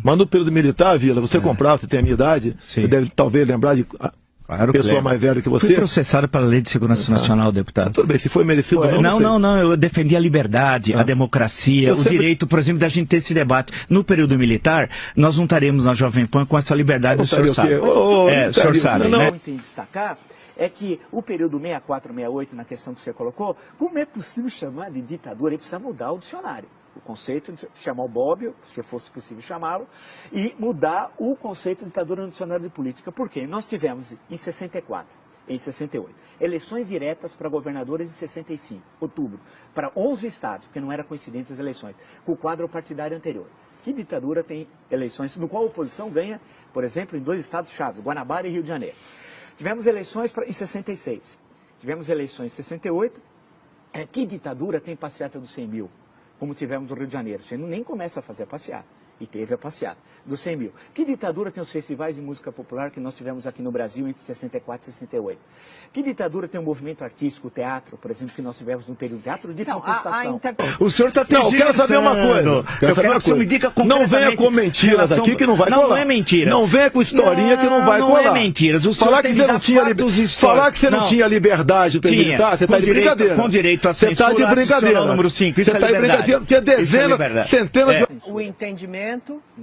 Mas no período militar, Vila, você comprava, você tem a minha idade, você deve talvez lembrar de pessoa mais velha que você. Fui processado pela Lei de Segurança Nacional, deputado. Tudo bem, se foi merecido ou não. Não, eu defendi a liberdade, a democracia, o direito, por exemplo, da gente ter esse debate. No período militar, nós não estaremos na Jovem Pan com essa liberdade, o senhor sabe. O senhor sabe, né? Muito em destacar é que o período 64, 68, na questão que você colocou, como é possível chamar de ditadura? Ele precisa mudar o dicionário. O conceito de chamar o Bobbio, se fosse possível chamá-lo, e mudar o conceito de ditadura no dicionário de política. Por quê? Nós tivemos em 64, em 68, eleições diretas para governadores em 65, outubro, para 11 estados, porque não era coincidente as eleições, com o quadro partidário anterior. Que ditadura tem eleições no qual a oposição ganha, por exemplo, em 2 estados chaves, Guanabara e Rio de Janeiro. Tivemos eleições em 66, tivemos eleições em 68, que ditadura tem passeata dos 100 mil? Como tivemos no Rio de Janeiro. Você nem começa a fazer a passeata. E teve a passeata dos 100 mil. Que ditadura tem os festivais de música popular que nós tivemos aqui no Brasil entre 64 e 68? Que ditadura tem o movimento artístico, o teatro, por exemplo, que nós tivemos no período teatro de contestação? O senhor está Não, eu quero saber uma coisa. Eu quero que o senhor me diga concretamente. Não venha com mentiras aqui que não vai colar. Não é mentira. Não venha com historinha que não vai colar. Não é mentiras. Falar que você não tinha falar que você não tinha liberdade para militar, você está de brincadeira. Com direito a censura. Você está de brincadeira. Número 5, isso você é está de brincadeira. Tinha dezenas, centenas de... O entendimento...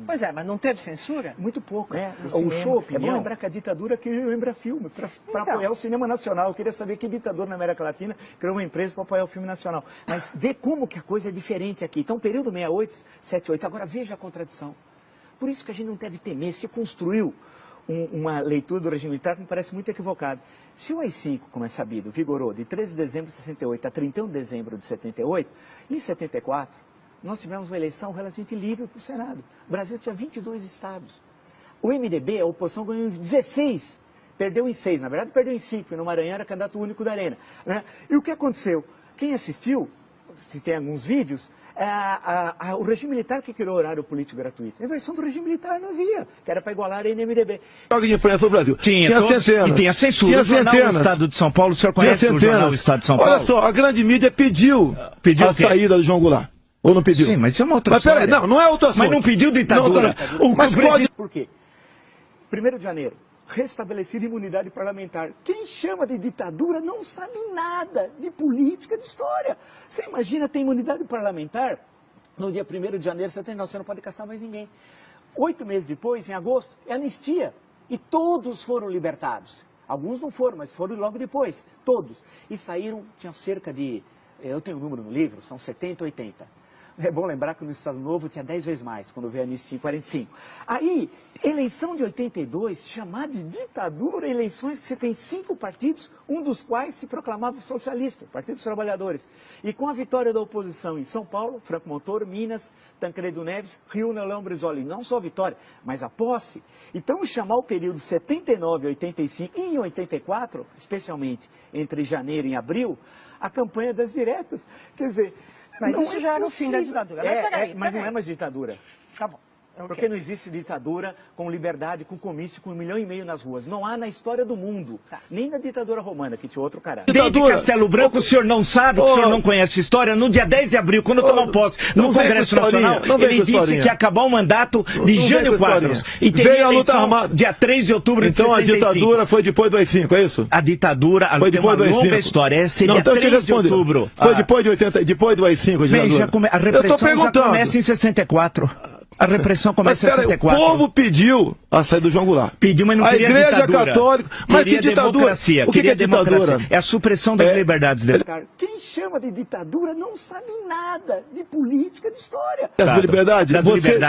Pois é, mas não teve censura? Muito pouco. O show, é bom lembrar que a ditadura criou o Embrafilme para apoiar o cinema nacional. Eu queria saber que ditador na América Latina criou uma empresa para apoiar o filme nacional. Mas vê como que a coisa é diferente aqui. Então, período 68, 78. Agora, veja a contradição. Por isso que a gente não deve temer. Se construiu uma leitura do regime militar que me parece muito equivocada. Se o AI-5, como é sabido, vigorou de 13 de dezembro de 68 a 31 de dezembro de 78, em 74, nós tivemos uma eleição relativamente livre para o Senado. O Brasil tinha 22 estados. O MDB, a oposição, ganhou em 16. Perdeu em 6. Na verdade, perdeu em 5. E no Maranhão era candidato único da Arena. Né? E o que aconteceu? Quem assistiu, se tem alguns vídeos, o regime militar que criou o horário político gratuito. A versão do regime militar não havia, que era para igualar a NMDB. Jogo de imprensa no Brasil. Tinha centenas. E tem a censura. Tinha o jornal centenas. O Estado de São Paulo, o senhor conhece o jornal O Estado de São Paulo? Olha só, a grande mídia pediu a saída do João Goulart. Ou não pediu? Sim, mas isso é uma outra história. Mas peraí, não é outra assunto. Mas não pediu ditadura. Mas pode... Por quê? 1º de janeiro, restabelecida imunidade parlamentar. Quem chama de ditadura não sabe nada de política, de história. Você imagina ter imunidade parlamentar? No dia 1º de janeiro, você não pode caçar mais ninguém. 8 meses depois, em agosto, é anistia. E todos foram libertados. Alguns não foram, mas foram logo depois. Todos. E saíram, tinham cerca de... Eu tenho um número no livro, são 70, 80. É bom lembrar que no Estado Novo tinha 10 vezes mais, quando veio a anistia em 45. Aí, eleição de 82, chamada de ditadura, eleições que você tem 5 partidos, um dos quais se proclamava socialista, Partido dos Trabalhadores. E com a vitória da oposição em São Paulo, Franco Montoro, Minas, Tancredo Neves, Rio, Leão Brizola, não só a vitória, mas a posse. Então, chamar o período 79 a 85 e em 84, especialmente entre janeiro e abril, a campanha das diretas. Quer dizer... Mas isso já era o fim da ditadura. Mas não é mais ditadura. Tá bom. Porque não existe ditadura com liberdade, com comício, com 1,5 milhão nas ruas. Não há na história do mundo. Nem na ditadura romana, que tinha outro caralho. Desde Castelo Branco, o senhor não sabe, o senhor não conhece a história. No dia 10 de abril, quando eu tomou posse no Congresso Nacional, ele disse que ia acabar o mandato de Jânio Quadros. E teria a luta armada dia 3 de outubro de 65. Então a ditadura foi depois do AI-5, é isso? A ditadura foi depois do AI-5. Longa história. Seria 3 de outubro. Foi depois do AI-5 a ditadura. A repressão já começa em 64. A repressão começa em 64. O povo pediu a saída do João Goulart. Pediu, mas não queria ditadura. A Igreja Católica... Mas que ditadura? Democracia. O que é ditadura? É a supressão das liberdades dele. Quem chama de ditadura não sabe nada de política, de história. Das liberdades?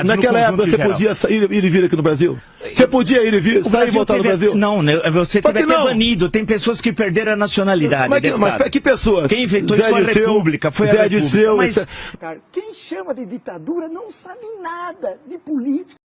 Naquela época você podia sair e vir aqui no Brasil? Você podia ir e vir, sair e voltar no Brasil? Não, você teve até banido. Tem pessoas que perderam a nacionalidade. Mas que pessoas? Quem inventou isso foi a República. Zé Dirceu. Quem chama de ditadura não sabe nada de política.